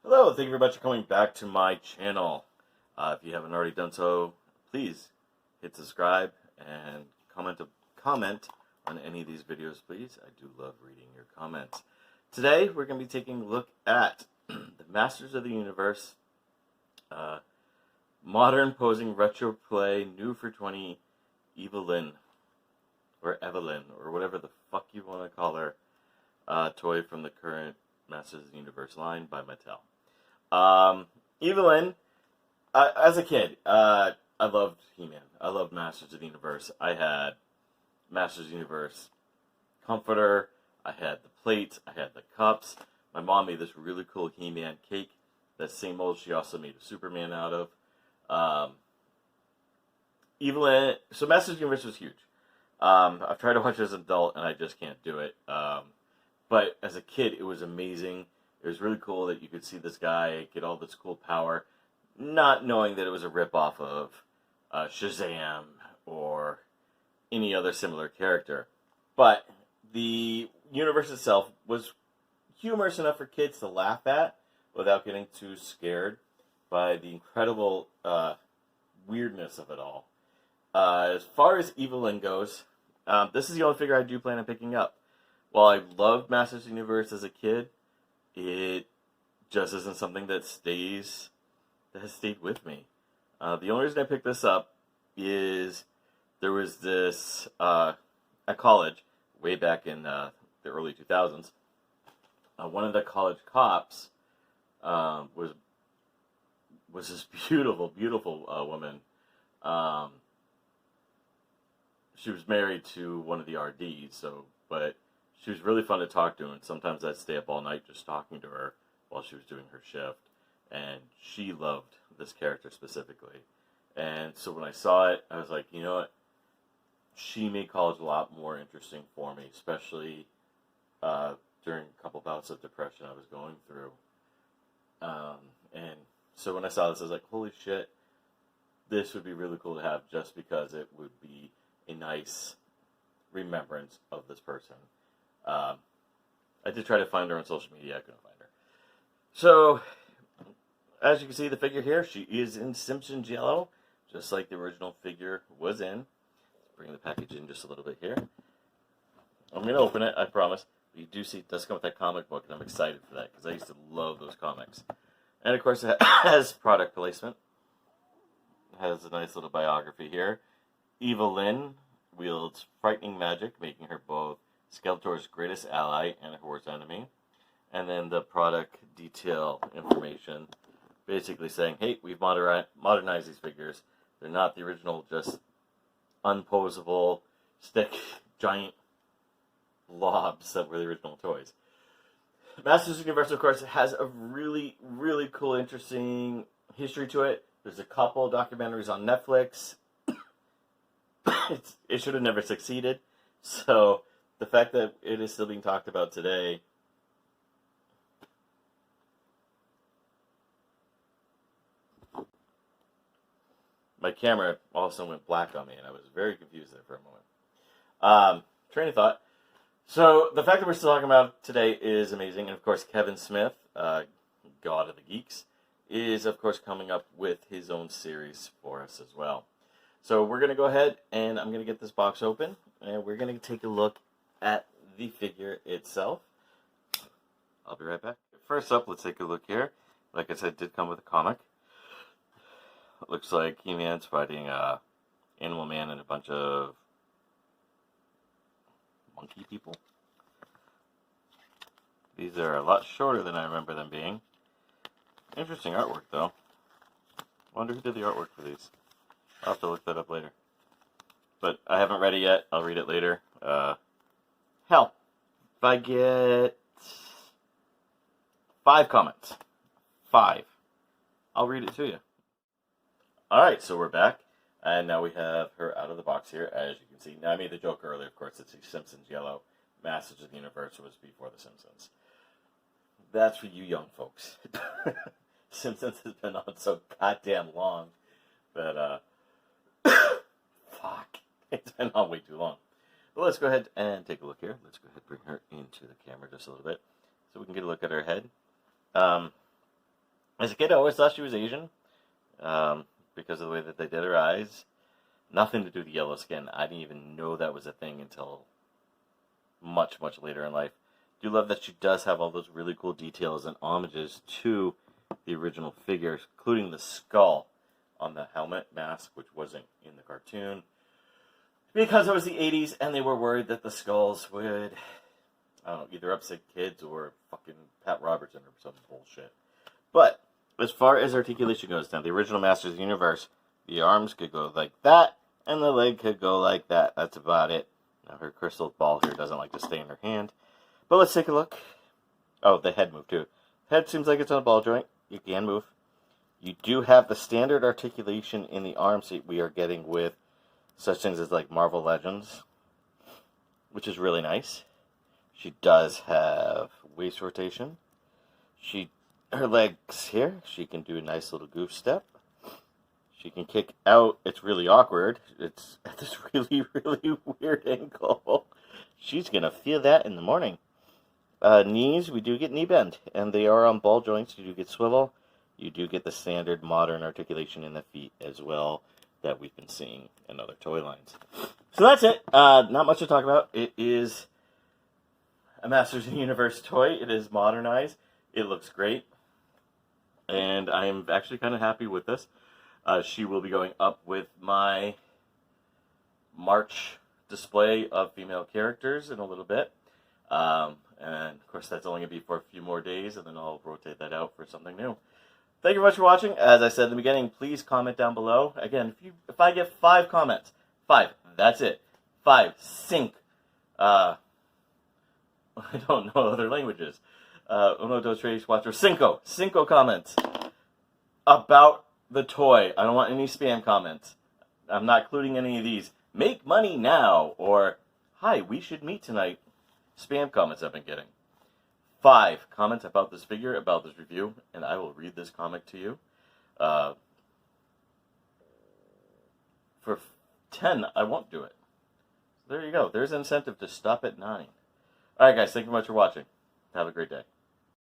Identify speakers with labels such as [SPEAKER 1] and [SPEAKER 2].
[SPEAKER 1] Hello, thank you very much for coming back to my channel. If you haven't already done so, please hit subscribe and comment on any of these videos, please. I do love reading your comments. Today, we're going to be taking a look at the Masters of the Universe modern posing retro play new for 20 Evil-Lyn or Evil-Lyn or whatever the fuck you want to call her toy from the current Masters of the Universe line by Mattel. Evil-Lyn, as a kid, I loved He-Man. I loved Masters of the Universe. I had Masters of the Universe comforter. I had the plates. I had the cups. My mom made this really cool He-Man cake. That same mold she also made a Superman out of. Evil-Lyn, so Masters of the Universe was huge. I've tried to watch it as an adult, and I just can't do it. But as a kid, it was amazing. It was really cool that you could see this guy get all this cool power, not knowing that it was a ripoff of Shazam or any other similar character. But the universe itself was humorous enough for kids to laugh at without getting too scared by the incredible weirdness of it all. As far as Evil-Lyn goes, this is the only figure I do plan on picking up. While I loved Masters of the Universe as a kid, it just isn't something that has stayed with me. The only reason I picked this up is there was this, at college, way back in the early 2000s, one of the college cops was this beautiful, beautiful woman. She was married to one of the RDs, but she was really fun to talk to, and sometimes I'd stay up all night just talking to her while she was doing her shift. And she loved this character specifically. And so when I saw it, I was like, you know what? She made college a lot more interesting for me, especially during a couple bouts of depression I was going through. And so when I saw this, I was like, holy shit, this would be really cool to have just because it would be a nice remembrance of this person. I did try to find her on social media. I couldn't find her. So, as you can see, the figure here, she is in Simpsons yellow, just like the original figure was in. Let's bring the package in just a little bit here. I'm going to open it, I promise. But you do see it does come with that comic book, and I'm excited for that, because I used to love those comics. And, of course, it has product placement. It has a nice little biography here. Evil-Lyn wields frightening magic, making her both Skeletor's greatest ally and her worst enemy. And then the product detail information, basically saying, hey, we've modernized these figures. They're not the original, just unposable, stick, giant blobs that were the original toys. Masters of the Universe, of course, has a really, really cool, interesting history to it. There's a couple documentaries on Netflix. It should have never succeeded. So the fact that it is still being talked about today, my camera also went black on me, and I was very confused there for a moment. Train of thought. So the fact that we're still talking about it today is amazing, and of course Kevin Smith, God of the Geeks, is of course coming up with his own series for us as well. So we're going to go ahead, and I'm going to get this box open, and we're going to take a look at the figure itself. I'll be right back. First up, let's take a look here. Like I said, it did come with a comic. It looks like He-Man's fighting Animal Man and a bunch of monkey people. These are a lot shorter than I remember them being. Interesting artwork, though. Wonder who did the artwork for these. I'll have to look that up later. But I haven't read it yet. I'll read it later. Hell, if I get 5 comments, 5, I'll read it to you. Alright, so we're back. And now we have her out of the box here, as you can see. Now, I made the joke earlier, of course, it's Simpsons yellow. Masters of the Universe was before The Simpsons. That's for you young folks. Simpsons has been on so goddamn long that, fuck, it's been on way too long. But let's go ahead and take a look here. Let's go ahead and bring her into the camera just a little bit so we can get a look at her head. As a kid, I always thought she was Asian because of the way that they did her eyes. Nothing to do with the yellow skin. I didn't even know that was a thing until much, much later in life. I do love that she does have all those really cool details and homages to the original figures, including the skull on the helmet mask, which wasn't in the cartoon. Because it was the 80s and they were worried that the skulls would, I don't know, either upset kids or fucking Pat Robertson or some bullshit. But as far as articulation goes, now the original Masters of the Universe, the arms could go like that, and the leg could go like that. That's about it. Now her crystal ball here doesn't like to stay in her hand. But let's take a look. Oh, the head moved too. Head seems like it's on a ball joint. You can move. You do have the standard articulation in the arms that we are getting with such things as like Marvel Legends, which is really nice. She does have waist rotation. Her legs here, she can do a nice little goof step. She can kick out. It's really awkward. It's at this really, really weird angle. She's going to feel that in the morning. Knees, we do get knee bend, and they are on ball joints. You do get swivel. You do get the standard modern articulation in the feet as well that we've been seeing in other toy lines. So that's it. Not much to talk about. It is a Masters of the Universe toy. It is modernized. It looks great. And I am actually kind of happy with this. She will be going up with my March display of female characters in a little bit. And of course that's only going to be for a few more days, and then I'll rotate that out for something new. Thank you very much for watching. As I said in the beginning, please comment down below. Again, if I get 5 comments, 5, that's it. 5, sync. I don't know other languages. Uno, dos, tres, cuatro, cinco comments about the toy. I don't want any spam comments. I'm not including any of these. Make money now, or hi, we should meet tonight. Spam comments I've been getting. 5 comments about this figure, about this review, and I will read this comic to you. For 10, I won't do it. There you go. There's an incentive to stop at 9. Alright guys, thank you very much for watching. Have a great day.